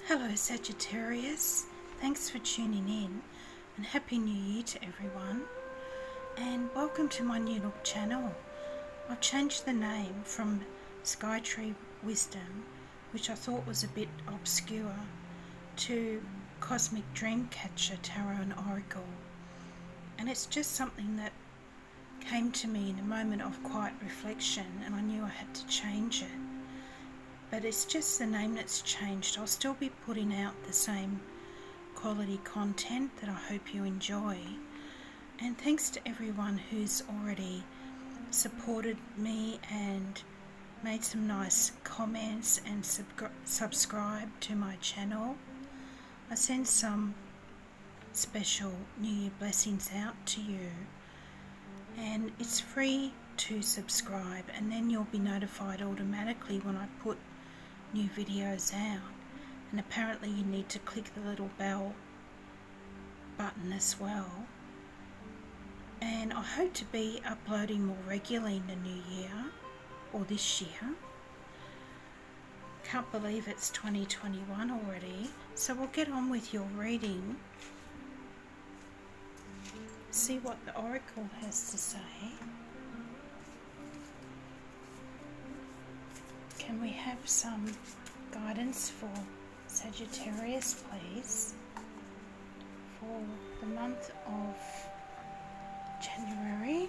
Hello Sagittarius, thanks for tuning in and Happy New Year to everyone, and welcome to my new look channel. I've changed the name from Sky Tree Wisdom, which I thought was a bit obscure, to Cosmic Dreamcatcher Tarot and Oracle, and it's just something that came to me in a moment of quiet reflection and I knew I had to change it. But it's just the name that's changed. I'll still be putting out the same quality content that I hope you enjoy. And thanks to everyone who's already supported me and made some nice comments and subscribed to my channel. I send some special New Year blessings out to you. And it's free to subscribe, and then you'll be notified automatically when I put new videos out. And apparently you need to click the little bell button as well. And I hope to be uploading more regularly in the new year, or this year. Can't believe it's 2021 already. So we'll get on with your reading. See what the Oracle has to say. Can we have some guidance for Sagittarius, please, for the month of January?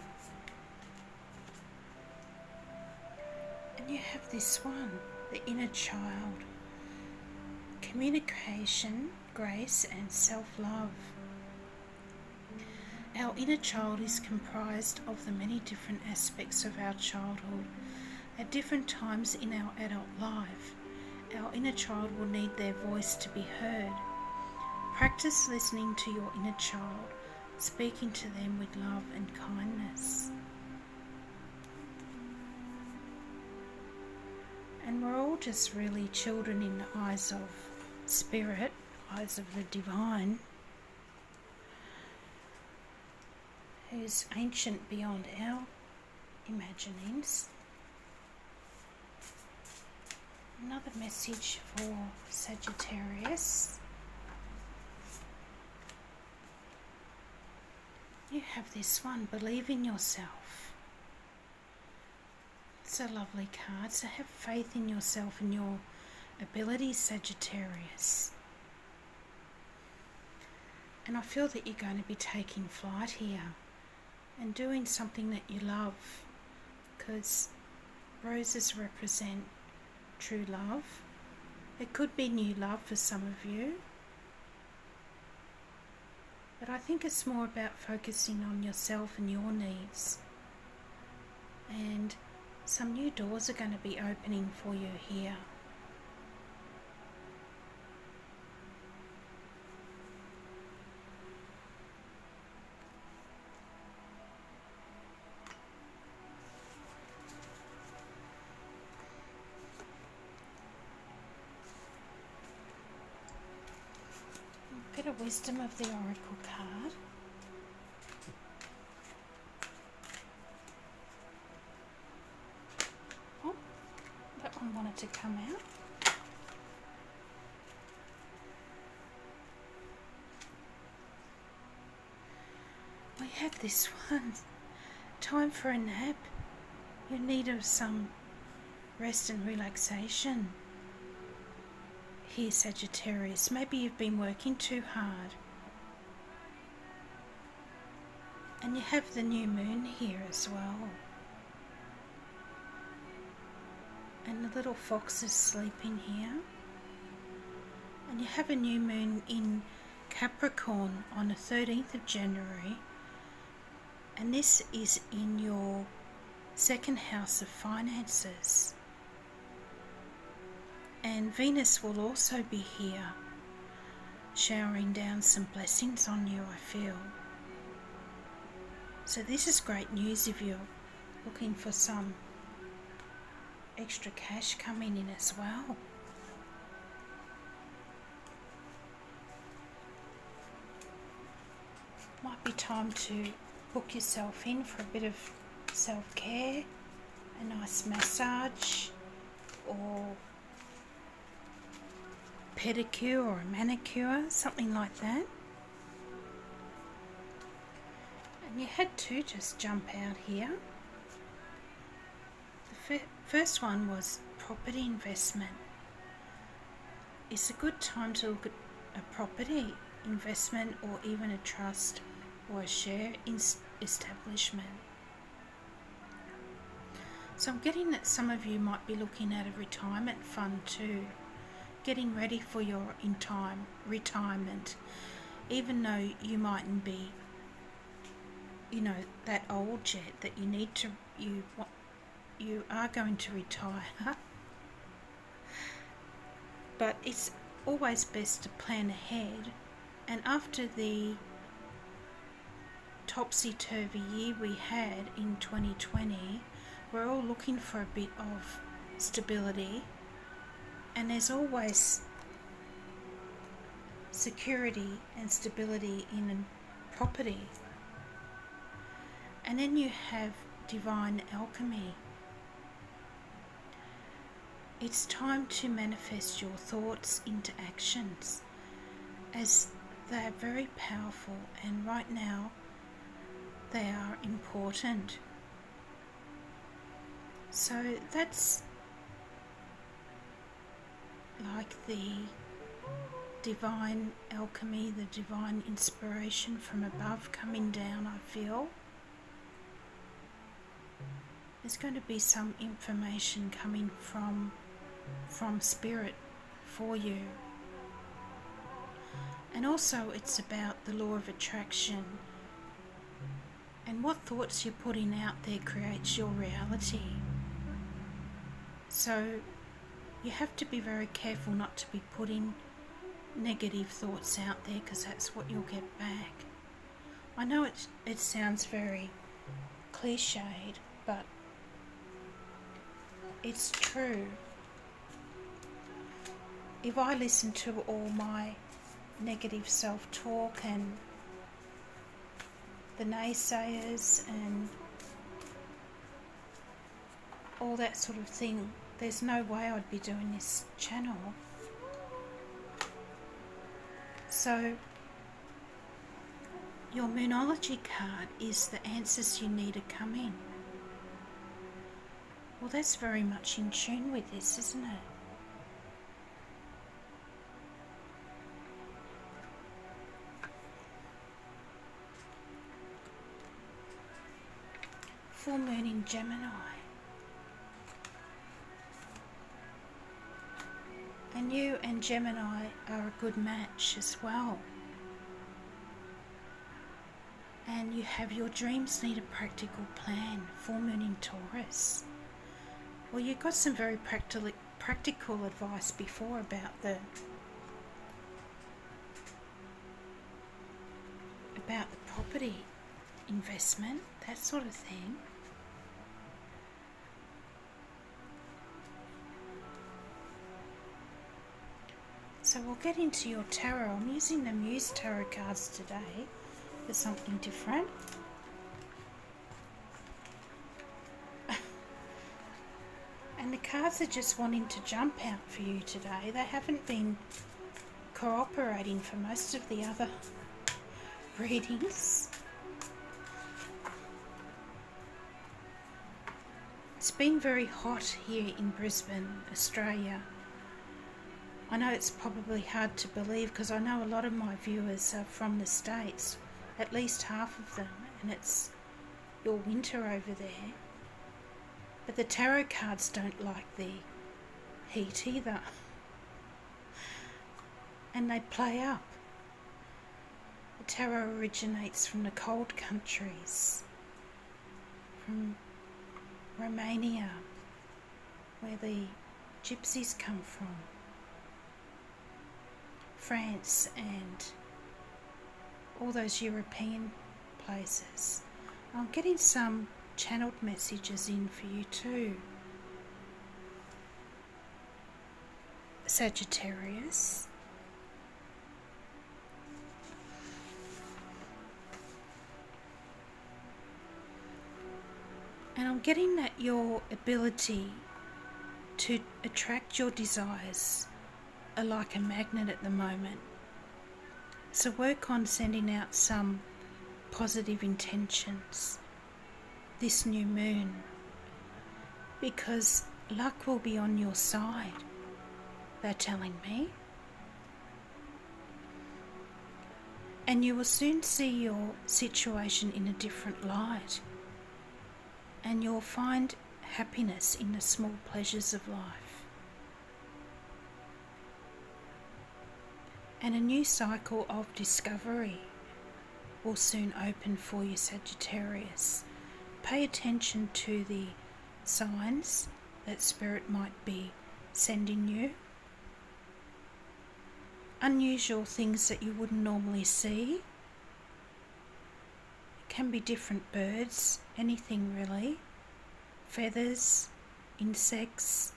And you have this one, the inner child. Communication, grace, and self-love. Our inner child is comprised of the many different aspects of our childhood. At different times in our adult life, our inner child will need their voice to be heard. Practice listening to your inner child, speaking to them with love and kindness. And we're all just really children in the eyes of spirit, eyes of the divine, who's ancient beyond our imaginings. Another message for Sagittarius. You have this one, believe in yourself. It's a lovely card, so have faith in yourself and your abilities, Sagittarius. And I feel that you're going to be taking flight here and doing something that you love, because roses represent true love. It could be new love for some of you, but I think it's more about focusing on yourself and your needs. And some new doors are going to be opening for you here. Get a wisdom of the Oracle card. Oh, that one wanted to come out. We have this one. Time for a nap. You need of some rest and relaxation. Here, Sagittarius, maybe you've been working too hard. And you have the new moon here as well. And the little fox is sleeping here. And you have a new moon in Capricorn on the 13th of January. And this is in your second house of finances. And Venus will also be here, showering down some blessings on you, I feel. So this is great news if you're looking for some extra cash coming in as well. Might be time to book yourself in for a bit of self-care, a nice massage, or pedicure or a manicure, something like that. And you had to just jump out here. The first one was property investment. It's a good time to look at a property investment or even a trust or a share establishment. So I'm getting that some of you might be looking at a retirement fund too, getting ready for your retirement, even though you mightn't be, that old yet, that you are going to retire. But it's always best to plan ahead, and after the topsy-turvy year we had in 2020, we're all looking for a bit of stability, and there's always security and stability in property. And then you have divine alchemy. It's time to manifest your thoughts into actions, as they are very powerful, and right now they are important. So that's like the divine alchemy, the divine inspiration from above coming down, I feel. There's going to be some information coming from spirit for you. And also it's about the law of attraction, and what thoughts you're putting out there creates your reality. So you have to be very careful not to be putting negative thoughts out there, because that's what you'll get back. I know it sounds very cliched, but it's true. If I listen to all my negative self-talk and the naysayers and all that sort of thing, there's no way I'd be doing this channel. So your Moonology card is the answers you need are coming. Well, that's very much in tune with this, isn't it? Full moon in Gemini. And you and Gemini are a good match as well. And you have your dreams need a practical plan. Full moon in Taurus. Well, you got some very practical advice before about the property investment, that sort of thing. So we'll get into your tarot. I'm using the Muse tarot cards today for something different. And the cards are just wanting to jump out for you today. They haven't been cooperating for most of the other readings. It's been very hot here in Brisbane, Australia. I know it's probably hard to believe, because I know a lot of my viewers are from the States, at least half of them, and it's your winter over there. But the tarot cards don't like the heat either. And they play up. The tarot originates from the cold countries, from Romania, where the gypsies come from, France, and all those European places. I'm getting some channeled messages in for you too. Sagittarius. And I'm getting that your ability to attract your desires are like a magnet at the moment. So work on sending out some positive intentions this new moon, because luck will be on your side, they're telling me. And you will soon see your situation in a different light, and you'll find happiness in the small pleasures of life. And a new cycle of discovery will soon open for you, Sagittarius. Pay attention to the signs that Spirit might be sending you. Unusual things that you wouldn't normally see. It can be different birds, anything really. Feathers, insects.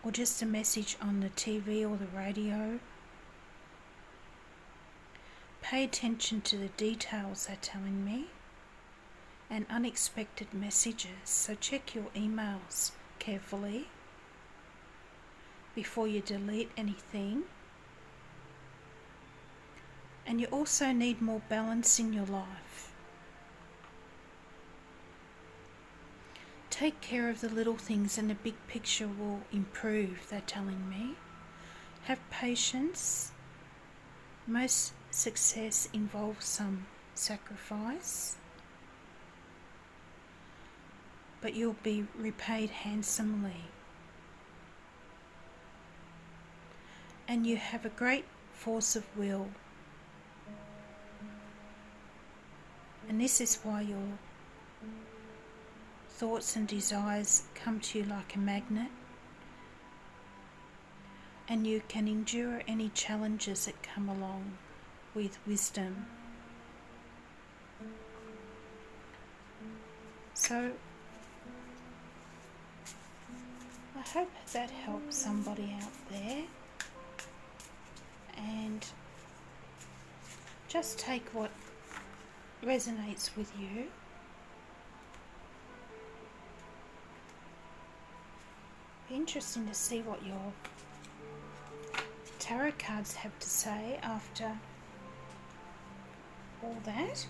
Or just a message on the TV or the radio. Pay attention to the details they're telling me, and unexpected messages. So check your emails carefully before you delete anything. And you also need more balance in your life. Take care of the little things and the big picture will improve, they're telling me. Have patience. Most success involves some sacrifice, but you'll be repaid handsomely. And you have a great force of will. And this is why your thoughts and desires come to you like a magnet. And you can endure any challenges that come along with wisdom. So, I hope that helps somebody out there. And just take what resonates with you. Be interesting to see what your tarot cards have to say after all that.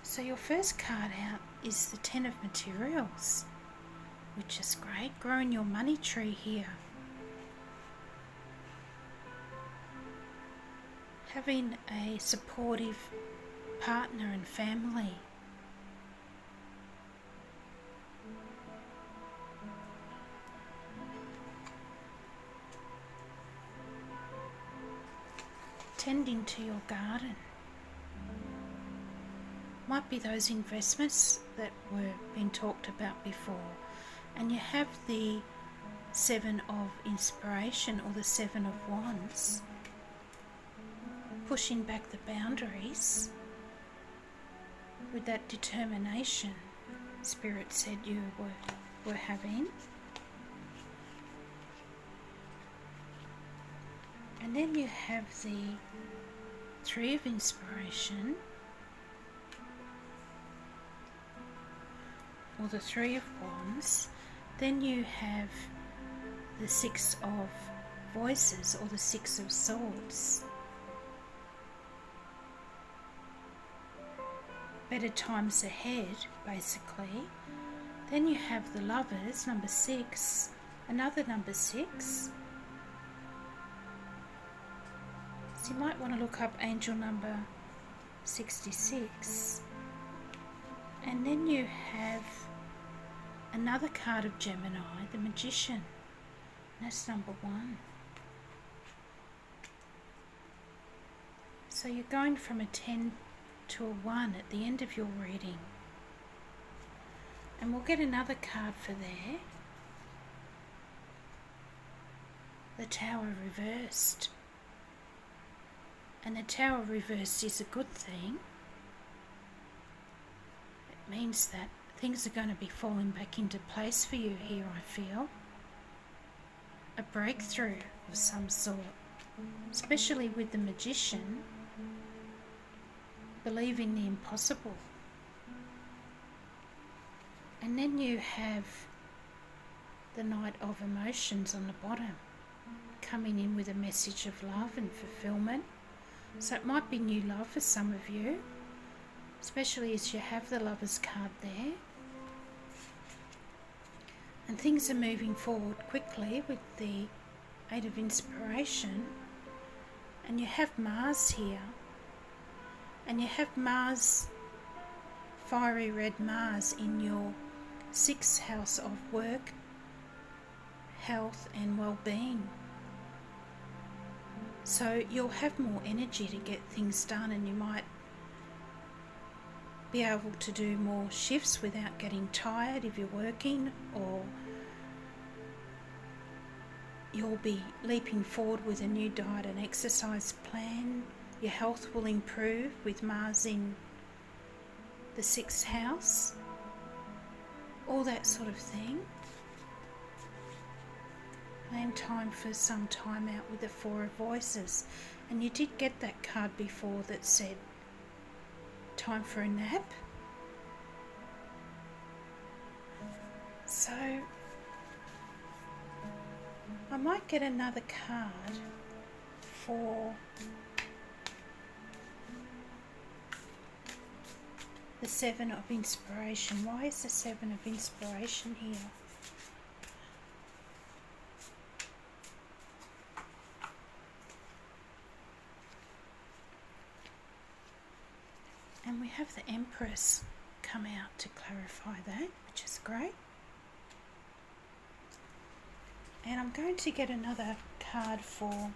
So your first card out is the Ten of Materials, which is great. Growing your money tree here. Having a supportive partner and family. Tending to your garden. Might be those investments that were being talked about before. And you have the Seven of Inspiration or the Seven of Wands. Pushing back the boundaries with that determination Spirit said you were having. And then you have the Three of Inspiration or the Three of Wands. Then you have the Six of Voices or the Six of Swords. Better times ahead, basically. Then you have the Lovers, number 6, another number 6. So you might want to look up angel number 66. And then you have another card of Gemini, the Magician. That's number 1. So you're going from a 10 to a 1 at the end of your reading. And we'll get another card for there. The Tower reversed. And the Tower reversed is a good thing. It means that things are going to be falling back into place for you here, I feel. A breakthrough of some sort. Especially with the Magician. Believe in the impossible. And then you have the Knight of Emotions on the bottom, coming in with a message of love and fulfillment. So it might be new love for some of you, especially as you have the Lovers card there. And things are moving forward quickly with the Eight of Inspiration. And you have Mars here. And you have Mars, fiery red Mars, in your 6th house of work, health and well-being. So you'll have more energy to get things done, and you might be able to do more shifts without getting tired if you're working, or you'll be leaping forward with a new diet and exercise plan. Your health will improve with Mars in the 6th house, all that sort of thing. And time for some time out with the Four of Voices. And you did get that card before that said time for a nap. So I might get another card for the Seven of Inspiration. Why is the Seven of Inspiration here? And we have the Empress come out to clarify that, which is great. And I'm going to get another card for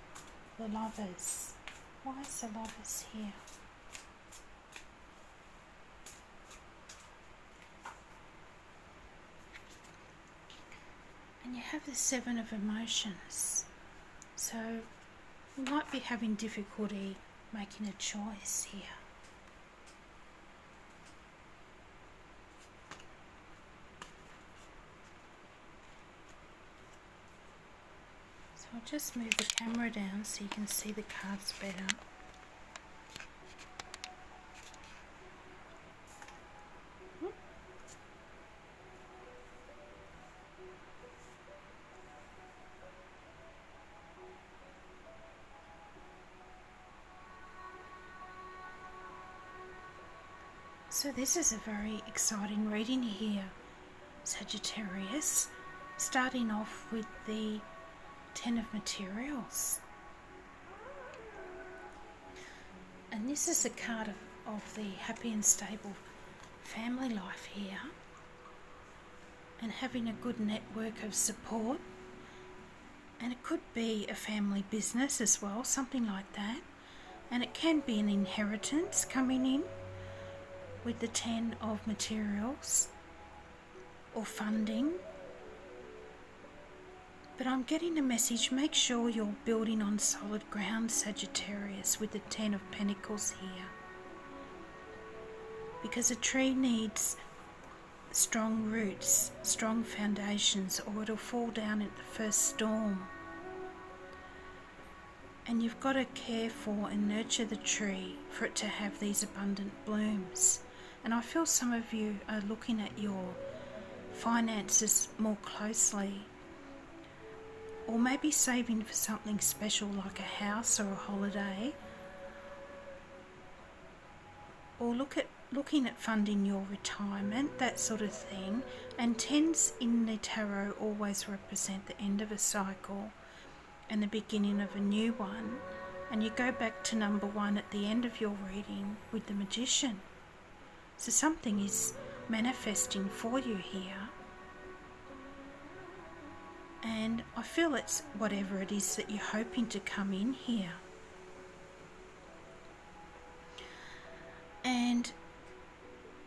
the Lovers. Why is the Lovers here? And you have the Seven of Emotions. So you might be having difficulty making a choice here. I'll just move the camera down so you can see the cards better. So this is a very exciting reading here, Sagittarius, starting off with the 10 of Materials. And this is a card of the happy and stable family life here, and having a good network of support. And it could be a family business as well, something like that. And it can be an inheritance coming in with the 10 of Materials, or funding. But I'm getting a message, make sure you're building on solid ground, Sagittarius, with the 10 of Pentacles here. Because a tree needs strong roots, strong foundations, or it'll fall down at the first storm. And you've got to care for and nurture the tree for it to have these abundant blooms. And I feel some of you are looking at your finances more closely, or maybe saving for something special like a house or a holiday, or looking at funding your retirement, that sort of thing. And 10s in the tarot always represent the end of a cycle and the beginning of a new one. And you go back to number 1 at the end of your reading with the Magician. So something is manifesting for you here. And I feel it's whatever it is that you're hoping to come in here. And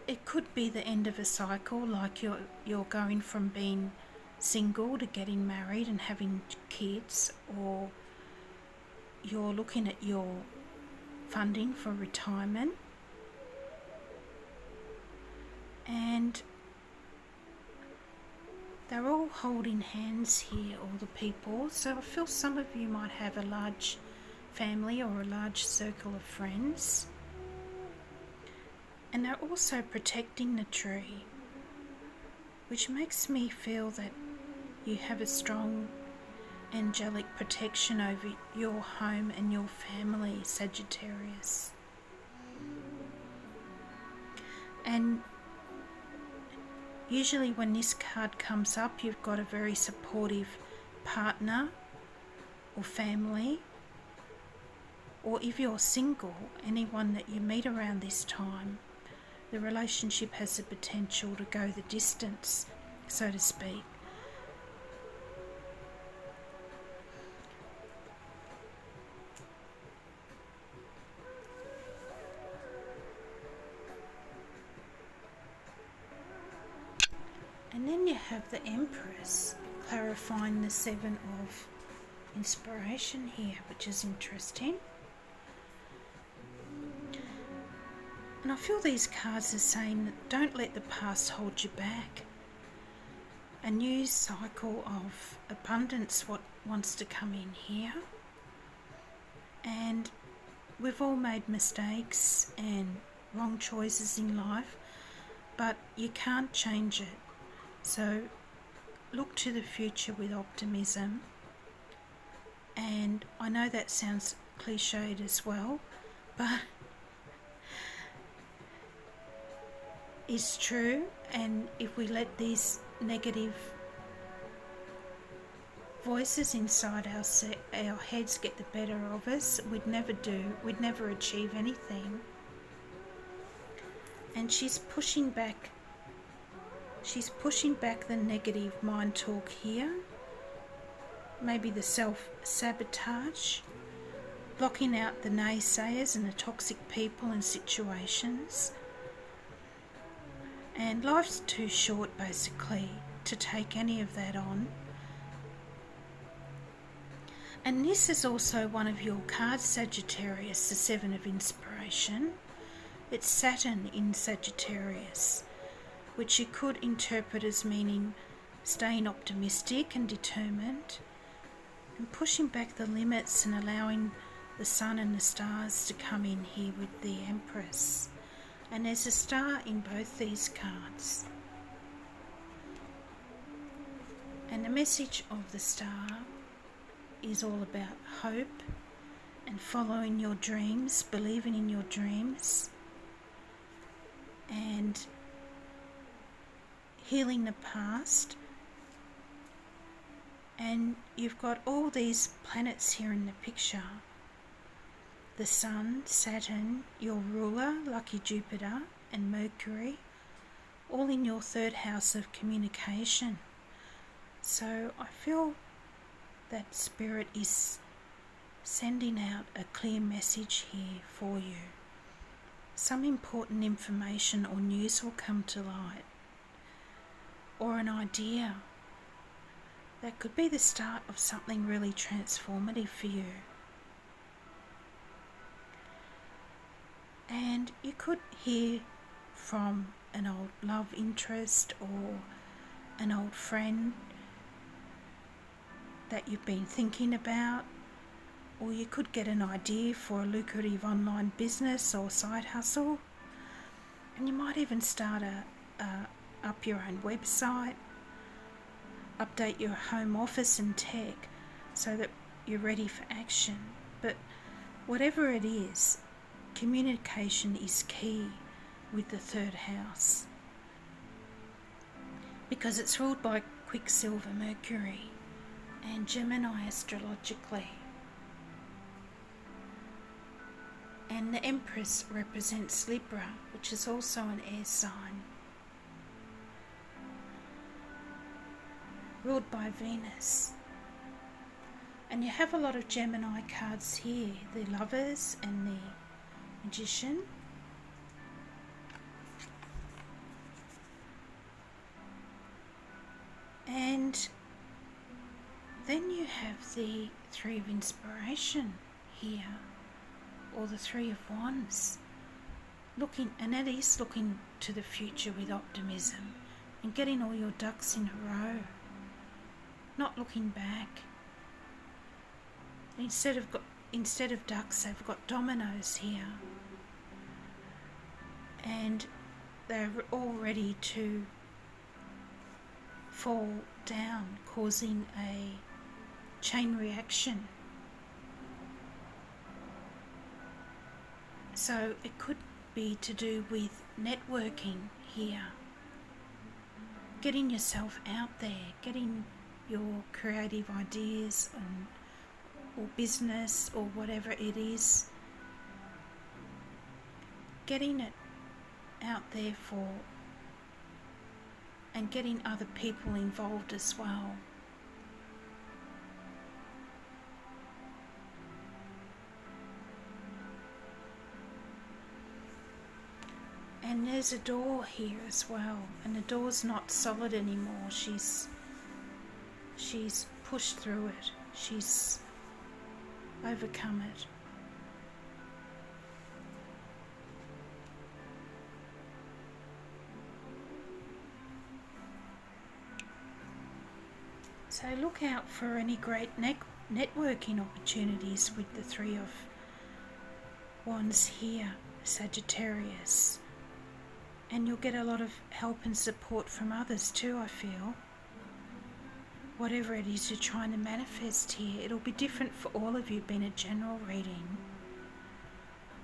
it could be the end of a cycle, like you're going from being single to getting married and having kids, or you're looking at your funding for retirement. And they're all holding hands here, all the people. So I feel some of you might have a large family or a large circle of friends. And they're also protecting the tree. which makes me feel that you have a strong angelic protection over your home and your family, Sagittarius. And usually when this card comes up, you've got a very supportive partner or family, or if you're single, anyone that you meet around this time, the relationship has the potential to go the distance, so to speak. And then you have the Empress, clarifying the Seven of Inspiration here, which is interesting. And I feel these cards are saying that don't let the past hold you back. A new cycle of abundance what wants to come in here. And we've all made mistakes and wrong choices in life, but you can't change it. So look to the future with optimism. And I know that sounds cliched as well, but it's true. And if we let these negative voices inside our heads get the better of us, we'd never achieve anything. And she's pushing back the negative mind talk here, maybe the self-sabotage, blocking out the naysayers and the toxic people and situations. And life's too short, basically, to take any of that on. And this is also one of your cards, Sagittarius, the Seven of Inspiration. It's Saturn in Sagittarius, which you could interpret as meaning staying optimistic and determined, and pushing back the limits and allowing the sun and the stars to come in here with the Empress. And there's a star in both these cards. And the message of the star is all about hope and following your dreams, believing in your dreams, and healing the past. And you've got all these planets here in the picture. The Sun, Saturn, your ruler, lucky Jupiter, and Mercury, all in your third house of communication. So I feel that Spirit is sending out a clear message here for you. Some important information or news will come to light, or an idea that could be the start of something really transformative for you. And you could hear from an old love interest or an old friend that you've been thinking about, or you could get an idea for a lucrative online business or side hustle, and you might even start up your own website, update your home office and tech so that you're ready for action. But whatever it is, communication is key with the third house, because it's ruled by Quicksilver, Mercury, and Gemini astrologically. And the Empress represents Libra, which is also an air sign, ruled by Venus. And you have a lot of Gemini cards here, the Lovers and the Magician. And then you have the Three of Inspiration here, or the Three of Wands, and that is looking to the future with optimism and getting all your ducks in a row, not looking back. Instead of ducks, they've got dominoes here, and they're all ready to fall down, causing a chain reaction. So it could be to do with networking here, getting yourself out there, getting your creative ideas or business or whatever it is, getting it out there for, and getting other people involved as well. And there's a door here as well, and the door's not solid anymore. She's pushed through it. She's overcome it. So look out for any great networking opportunities with the Three of Wands here, Sagittarius. And you'll get a lot of help and support from others too, I feel. Whatever it is you're trying to manifest here, it'll be different for all of you, being a general reading.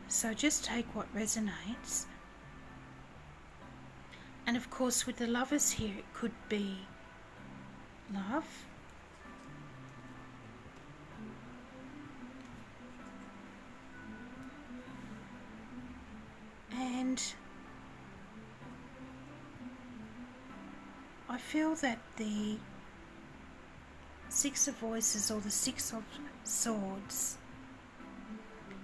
So just take what resonates. And of course with the Lovers here, it could be love, and I feel that the Six of Voices or the Six of Swords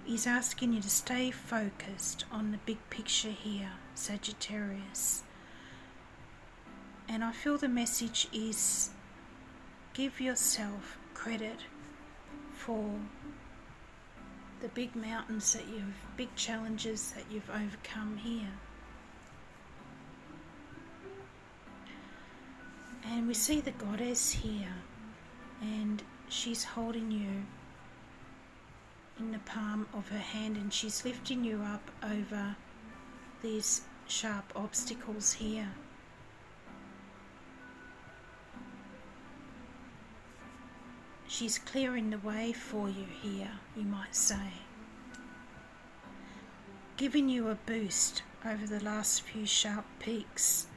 is asking you to stay focused on the big picture here, Sagittarius. And I feel the message is give yourself credit for the big mountains that big challenges that you've overcome here. And we see the Goddess here, and she's holding you in the palm of her hand, and she's lifting you up over these sharp obstacles here. She's clearing the way for you here, you might say. Giving you a boost over the last few sharp peaks.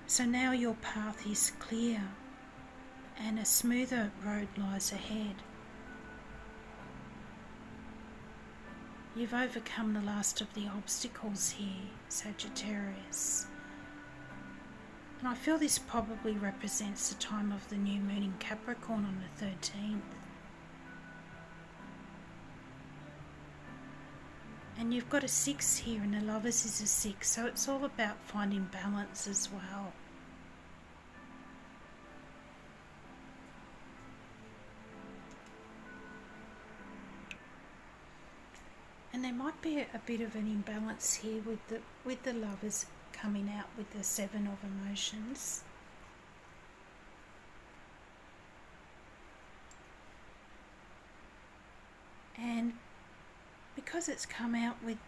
So now your path is clear and a smoother road lies ahead. You've overcome the last of the obstacles here, Sagittarius. And I feel this probably represents the time of the new moon in Capricorn on the 13th. And you've got a 6 here, and the Lovers is a 6, so it's all about finding balance as well. And there might be a bit of an imbalance here with the Lovers coming out with the 7 of Emotions. And because it's come out with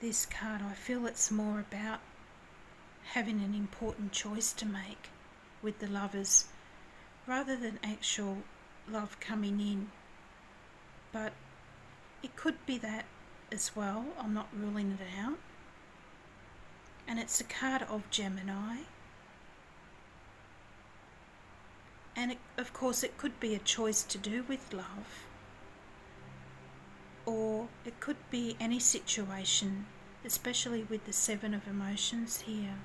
this card, I feel it's more about having an important choice to make with the Lovers rather than actual love coming in. But it could be that as well. I'm not ruling it out. And it's a card of Gemini. And of course it could be a choice to do with love. Or it could be any situation, especially with the 7 of Emotions here.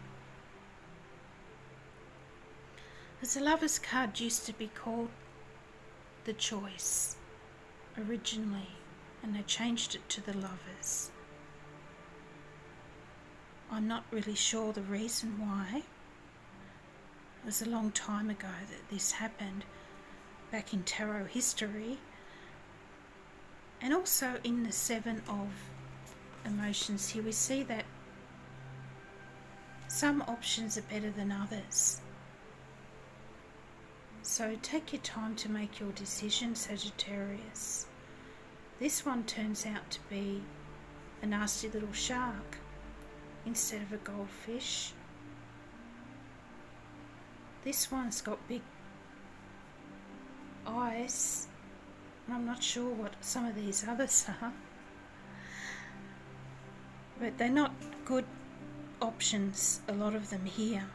As the Lovers card used to be called the Choice originally, and they changed it to the Lovers. I'm not really sure the reason why. It was a long time ago that this happened, back in tarot history. And also in the 7 of Emotions here, we see that some options are better than others. So take your time to make your decision, Sagittarius. This one turns out to be a nasty little shark instead of a goldfish. this one's got big eyes, and I'm not sure what some of these others are, but they're not good options, a lot of them here.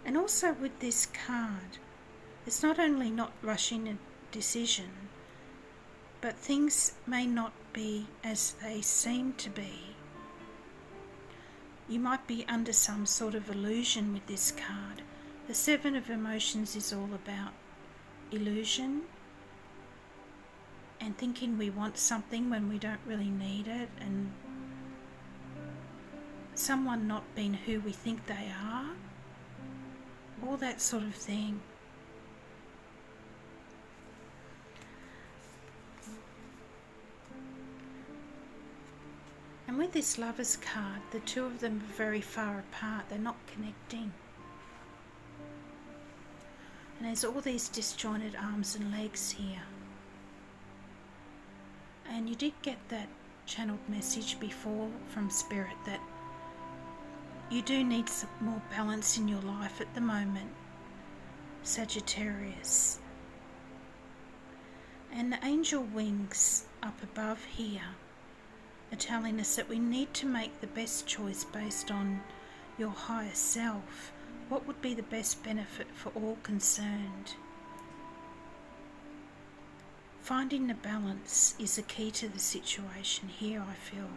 And also with this card, it's not only not rushing a decision, but things may not be as they seem to be. You might be under some sort of illusion with this card. The Seven of Emotions is all about illusion and thinking we want something when we don't really need it, and someone not being who we think they are, all that sort of thing. And with this Lovers card, the two of them are very far apart, they're not connecting. And there's all these disjointed arms and legs here. And you did get that channeled message before from Spirit that you do need some more balance in your life at the moment, Sagittarius. And the angel wings up above here are telling us that we need to make the best choice based on your higher self. What would be the best benefit for all concerned? Finding the balance is the key to the situation here, I feel,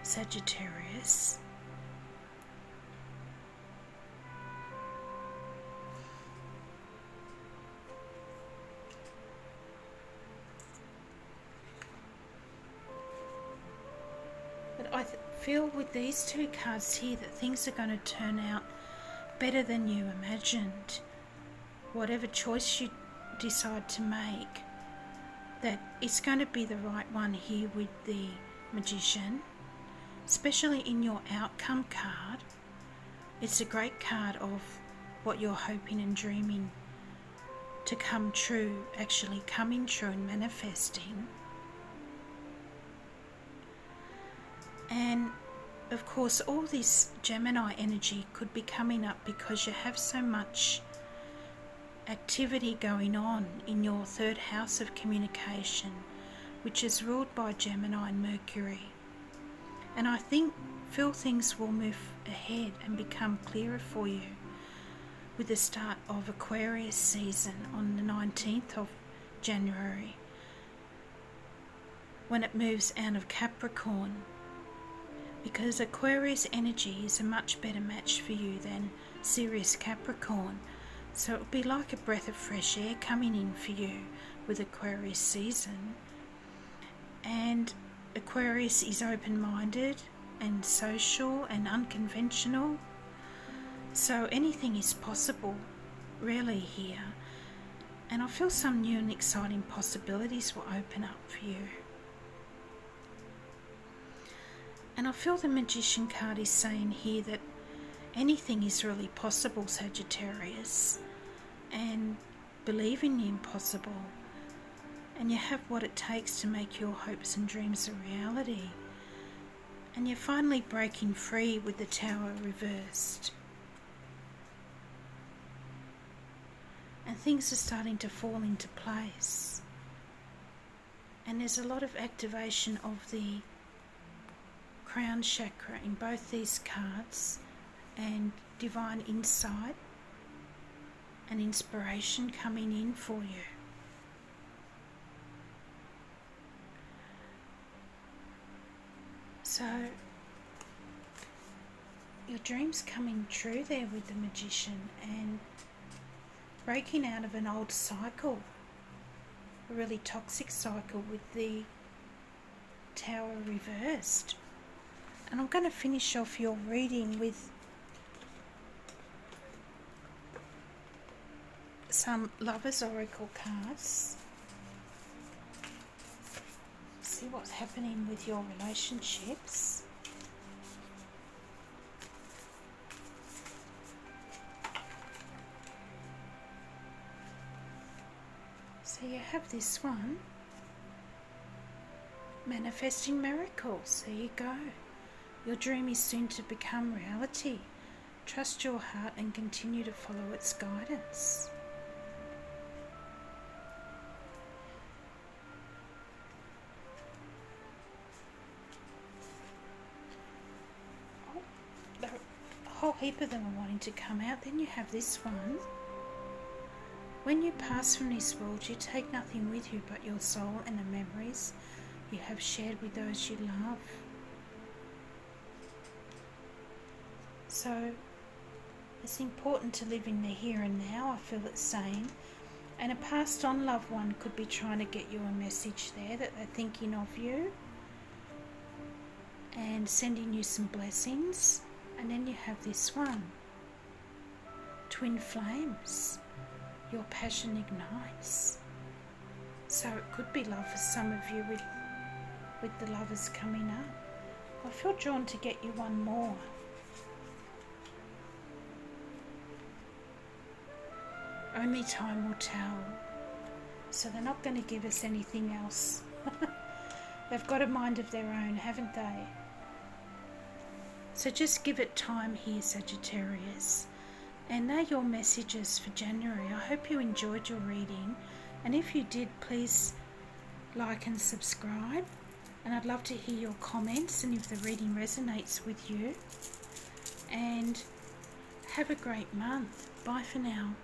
Sagittarius. But I feel with these two cards here that things are going to turn out better than you imagined. Whatever choice you decide to make, that it's going to be the right one here with the Magician, especially in your outcome card. It's a great card of what you're hoping and dreaming to come true, actually coming true and manifesting. And of course all this Gemini energy could be coming up because you have so much activity going on in your third house of communication, which is ruled by Gemini and Mercury. And I feel things will move ahead and become clearer for you with the start of Aquarius season on the 19th of January, when it moves out of Capricorn. Because Aquarius energy is a much better match for you than Sirius Capricorn. So it will be like a breath of fresh air coming in for you with Aquarius season. And Aquarius is open-minded and social and unconventional. So anything is possible, really, here. And I feel some new and exciting possibilities will open up for you. And I feel the Magician card is saying here that anything is really possible, Sagittarius, and believe in the impossible, and you have what it takes to make your hopes and dreams a reality. And you're finally breaking free with the Tower reversed. And things are starting to fall into place. And there's a lot of activation of the crown chakra in both these cards, and divine insight and inspiration coming in for you. So your dreams coming true there with the Magician and breaking out of an old cycle, a really toxic cycle with the Tower reversed. And I'm going to finish off your reading with some Lovers Oracle cards. See what's happening with your relationships. So you have this one, manifesting miracles. There you go. Your dream is soon to become reality. Trust your heart and continue to follow its guidance. A whole heap of them are wanting to come out. Then you have this one. When you pass from this world, you take nothing with you but your soul and the memories you have shared with those you love. So it's important to live in the here and now, I feel it's saying. And a passed on loved one could be trying to get you a message there that they're thinking of you and sending you some blessings. And then you have this one, twin flames, your passion ignites. So it could be love for some of you with the lovers coming up. I feel drawn to get you one more. Only time will tell. So they're not going to give us anything else. They've got a mind of their own, haven't they? So just give it time here, Sagittarius. And they're your messages for January. I hope you enjoyed your reading. And if you did, please like and subscribe. And I'd love to hear your comments and if the reading resonates with you. And have a great month. Bye for now.